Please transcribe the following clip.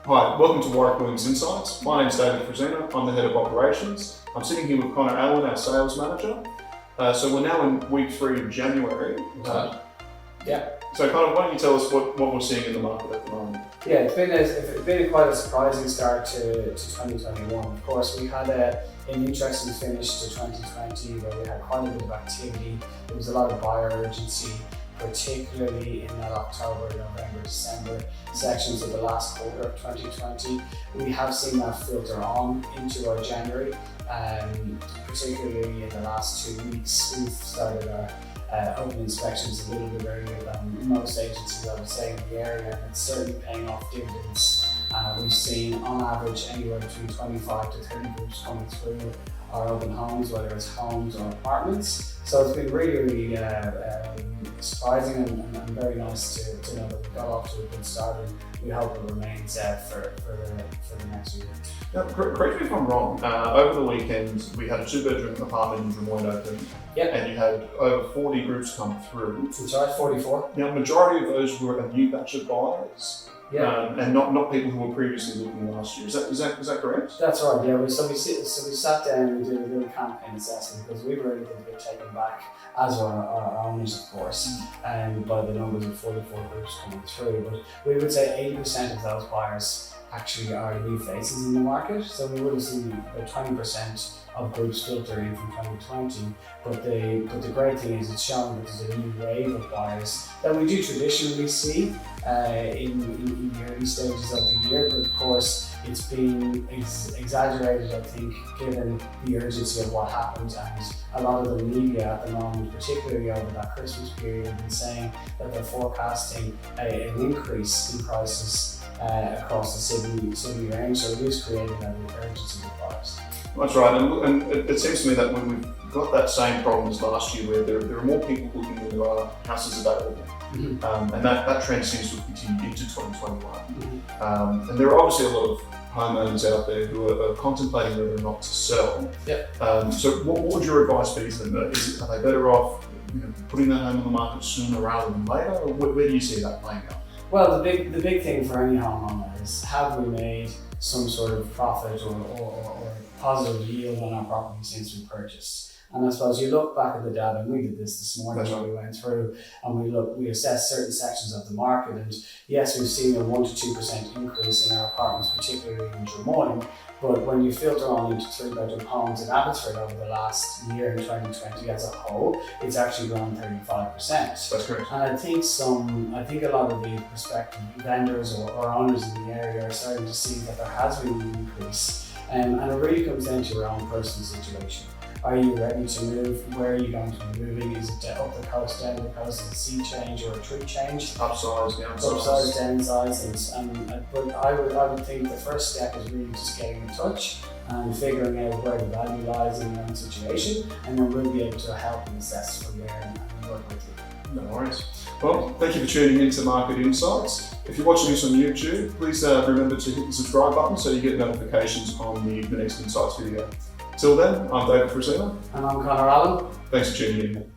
Hi, welcome to Warwick Insights. My name's David Frazina, I'm the Head of Operations. I'm sitting here with CONOR, our Sales Manager. So we're now in week 3 of January. Yeah. So CONOR, why don't you tell us what we're seeing in the market at the moment? Yeah, it's been quite a surprising start to 2021. Of course, we had an interesting finish to 2020 where we had quite a bit of activity. There was a lot of buyer urgency, particularly in that October, November, December sections of the last quarter of 2020. We have seen that filter on into our January, particularly in the last 2 weeks. We've started our open inspections a little bit earlier than most agencies, I would say, in the area, and it's certainly paying off dividends. We've seen on average anywhere between 25 to 30 groups coming through our open homes, whether it's homes or apartments. So it's been really surprising and very nice to know that we got off to a good start, and we hope it remains for the next year. Now, correct me if I'm wrong, over the weekend we had a 2-bedroom apartment in Warwick open, and you had over 40 groups come through. That's right, 44. Now, the majority of those were a new batch of buyers. Yeah. And not people who were previously looking last year. Is that correct? That's right. Yeah. So we sat down and we did a little campaign assessment because we were a little bit taken back, as were our owners, of course, by the numbers of 44 groups coming through. But we would say 80% of those buyers actually are new faces in the market. So we would have seen about 20% of groups filter in from 2020. But the great thing is it's showing that there's a new wave of buyers that we do traditionally see in the early stages of the year. But of course, it's been exaggerated, I think, given the urgency of what happened, and a lot of the media at the moment, particularly over that Christmas period, have been saying that they're forecasting an increase in prices across the Sydney range. So it is creating that urgency with buyers. That's right, and it seems to me that when we've got that same problem as last year, where there are more people looking than there are houses available, and that trend seems to have continued into 2021. And there are obviously a lot of homeowners out there who are contemplating whether or not to sell. So what would your advice be to them? Are they better off putting their home on the market sooner rather than later, or where do you see that playing out? Well, the big thing for any homeowner is, have we made some sort of profit or positive yield on our property since we purchased? And I suppose you look back at the data, and we did this morning when we went through, and we assessed certain sections of the market, and yes, we've seen a 1 to 2% increase in our apartments, particularly in Drummoyne. But when you filter on into 3-bedroom homes in Abbotsford over the last year in 2020 as a whole, it's actually grown 35%. That's correct. And I think a lot of the prospective vendors or owners in the area are starting to see that there has been an increase. And it really comes down to your own personal situation. Are you ready to move? Where are you going to be moving? Is it up the coast, down the coast? Is it a sea change or a tree change? Upsize, downsize. Upsize, downsize. But I would think the first step is really just getting in touch and figuring out where the value lies in your own situation, and then we'll be able to help and assess from there and work with you. No worries. Well, thank you for tuning in to Market Insights. If you're watching this on YouTube, please remember to hit the subscribe button so you get notifications on the next Insights video. Till then, I'm David Frazina. And I'm CONOR Allen. Thanks for tuning in.